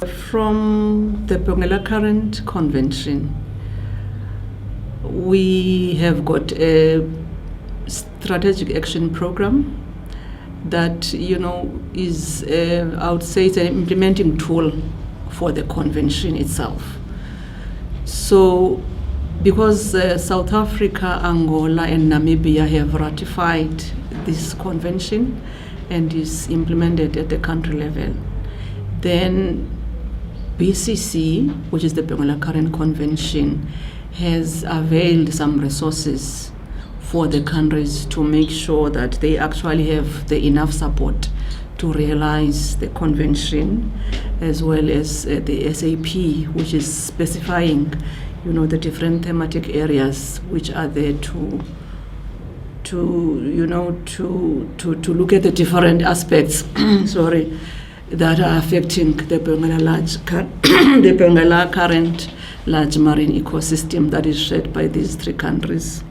From the Benguela Current Convention, we have got a strategic action program that, is, I would say, it's an implementing tool for the convention itself. So, because South Africa, Angola, and Namibia have ratified this convention and is implemented at the country level, then BCC, which is the Benguela Current Convention, has availed some resources for the countries to make sure that they actually have the enough support to realize the convention, as well as the SAP, which is specifying, the different thematic areas which are there to look at the different aspects. sorry, that are affecting the Benguela current large marine ecosystem that is shared by these three countries.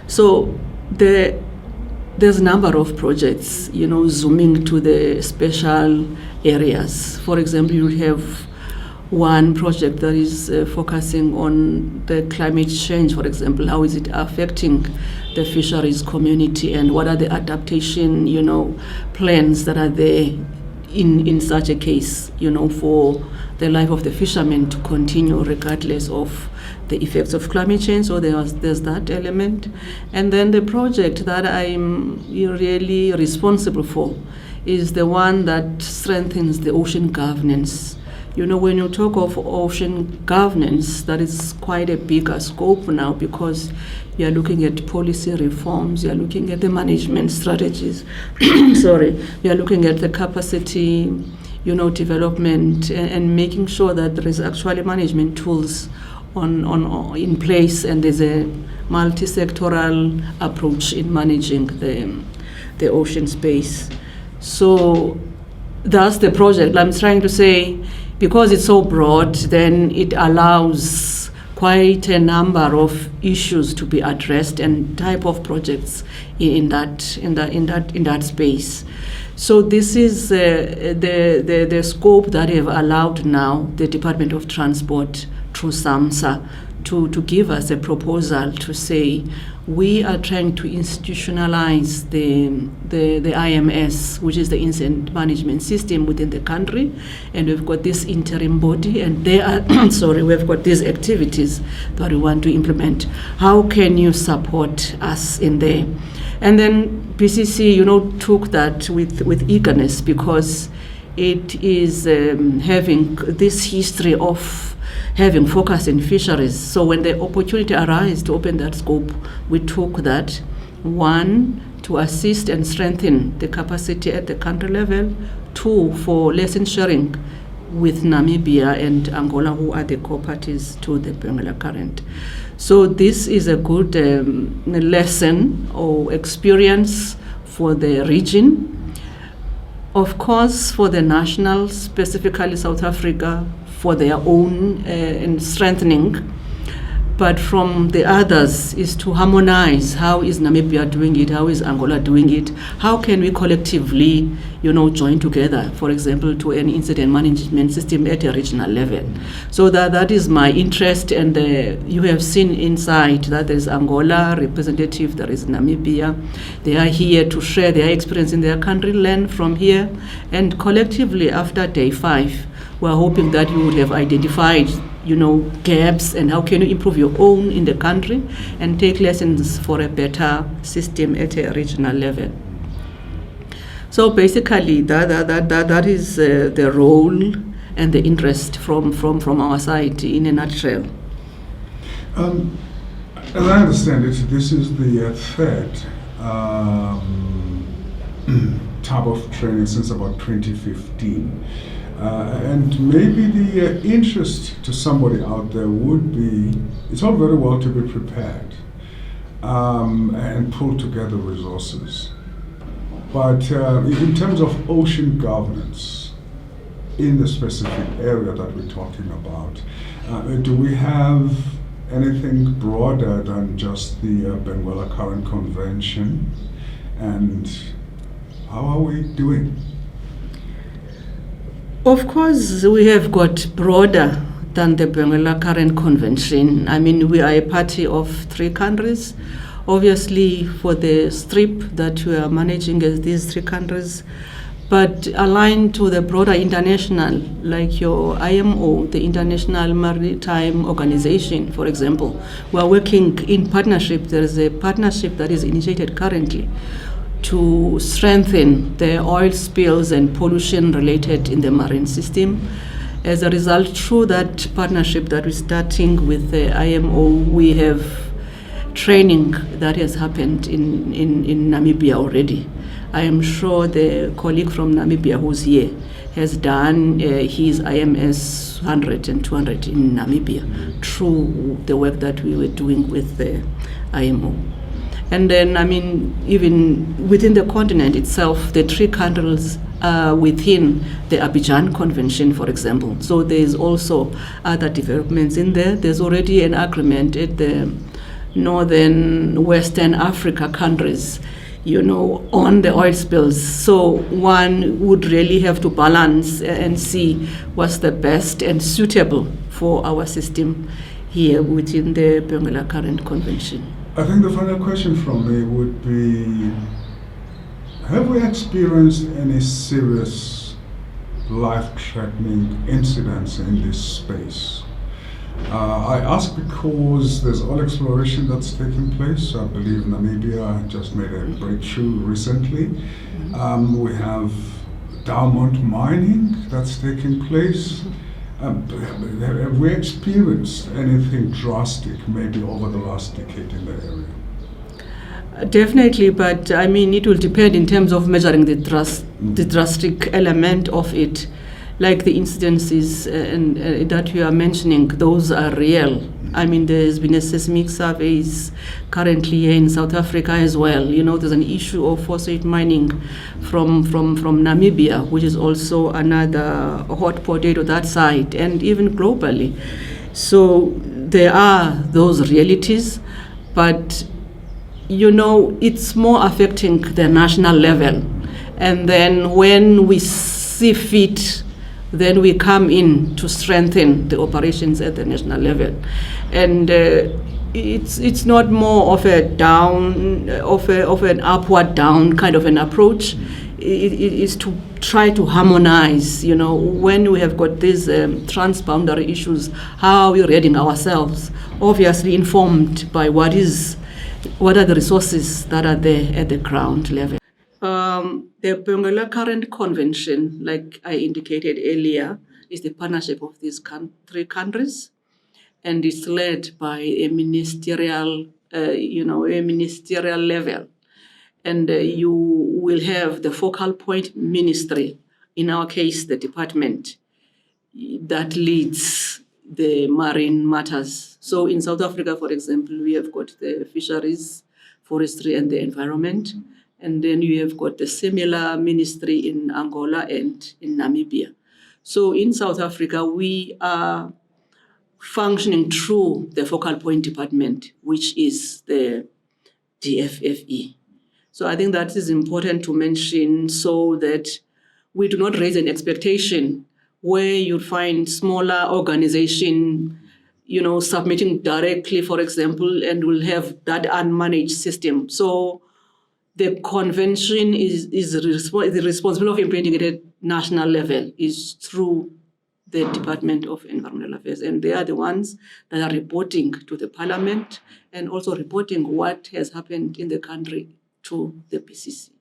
So there's a number of projects, zooming to the special areas. For example, you have one project that is focusing on the climate change, for example. How is it affecting the fisheries community, and what are the adaptation, plans that are there in such a case, for the life of the fishermen to continue regardless of the effects of climate change. So there's that element. And then the project that I'm really responsible for is the one that strengthens the ocean governance. When you talk of ocean governance, that is quite a bigger scope now, because you are looking at policy reforms, you are looking at the management strategies, you are looking at the capacity, development, and making sure that there is actually management tools in place, and there's a multi-sectoral approach in managing the ocean space. So that's the project. I'm trying to say, because it's so broad, then it allows quite a number of issues to be addressed and type of projects in that space. So this is the scope that have allowed now the Department of Transport through SAMSA to give us a proposal to say we are trying to institutionalize the IMS, which is the incident management system within the country, and we've got this interim body, and they are we've got these activities that we want to implement. How can you support us in there? And then BCC, took that with eagerness, because it is having this history of having focus in fisheries. So when the opportunity arises to open that scope, we took that, one, to assist and strengthen the capacity at the country level, two, for lesson sharing with Namibia and Angola, who are the co-parties to the Benguela Current. So this is a good lesson or experience for the region. Of course, for the nationals, specifically South Africa, for their own strengthening, but from the others is to harmonize. How is Namibia doing it? How is Angola doing it? How can we collectively, join together, for example, to an incident management system at a regional level? So that is my interest, and you have seen inside that there is Angola representative, there is Namibia. They are here to share their experience in their country, learn from here, and collectively after day 5, we're hoping that you would have identified, gaps, and how can you improve your own in the country and take lessons for a better system at a regional level. So basically, that is the role and the interest from our side in a nutshell. As I understand it, this is the third type of training since about 2015. And maybe the interest to somebody out there would be, it's all very well to be prepared and pull together resources. But in terms of ocean governance, in the specific area that we're talking about, do we have anything broader than just the Benguela Current Convention? And how are we doing? Of course, we have got broader than the Benguela Current Convention. I mean, we are a party of 3 countries. Obviously, for the strip that we are managing as these 3 countries, but aligned to the broader international, like your IMO, the International Maritime Organization, for example. We are working in partnership. There is a partnership that is initiated currently to strengthen the oil spills and pollution related in the marine system. As a result, through that partnership that we're starting with the IMO, we have training that has happened in Namibia already. I am sure the colleague from Namibia who's here has done his IMS 100 and 200 in Namibia through the work that we were doing with the IMO. And then, I mean, even within the continent itself, the 3 countries are within the Abidjan Convention, for example. So there's also other developments in there. There's already an agreement at the Northern Western Africa countries, on the oil spills. So one would really have to balance and see what's the best and suitable for our system here within the Benguela Current Convention. I think the final question from me would be, have we experienced any serious life-threatening incidents in this space? I ask because there's oil exploration that's taking place. I believe Namibia just made a breakthrough recently. We have diamond mining that's taking place. Have we experienced anything drastic maybe over the last decade in the area? Definitely, but I mean, it will depend in terms of measuring the drastic element of it. Like the incidences that you are mentioning, those are real. I mean, there's been a seismic surveys currently here in South Africa as well. There's an issue of phosphate mining from Namibia, which is also another hot potato that side, and even globally. So there are those realities, but it's more affecting the national level. And then when we see fit, then we come in to strengthen the operations at the national level. And it's not more of a down, of an upward down kind of an approach. It is to try to harmonize, when we have got these transboundary issues, how are we reading ourselves? Obviously informed by what are the resources that are there at the ground level. The Benguela Current Convention, like I indicated earlier, is the partnership of these 3 countries, and it's led by a ministerial, level. And you will have the focal point ministry, in our case, the department, that leads the marine matters. So in South Africa, for example, we have got the fisheries, forestry, and the environment. And then you have got the similar ministry in Angola and in Namibia. So in South Africa, we are functioning through the focal point department, which is the DFFE. So I think that is important to mention so that we do not raise an expectation where you find smaller organization, submitting directly, for example, and will have that unmanaged system. So the convention is the responsibility of implementing it at national level is through the Department of Environmental Affairs, and they are the ones that are reporting to the Parliament and also reporting what has happened in the country to the PCC.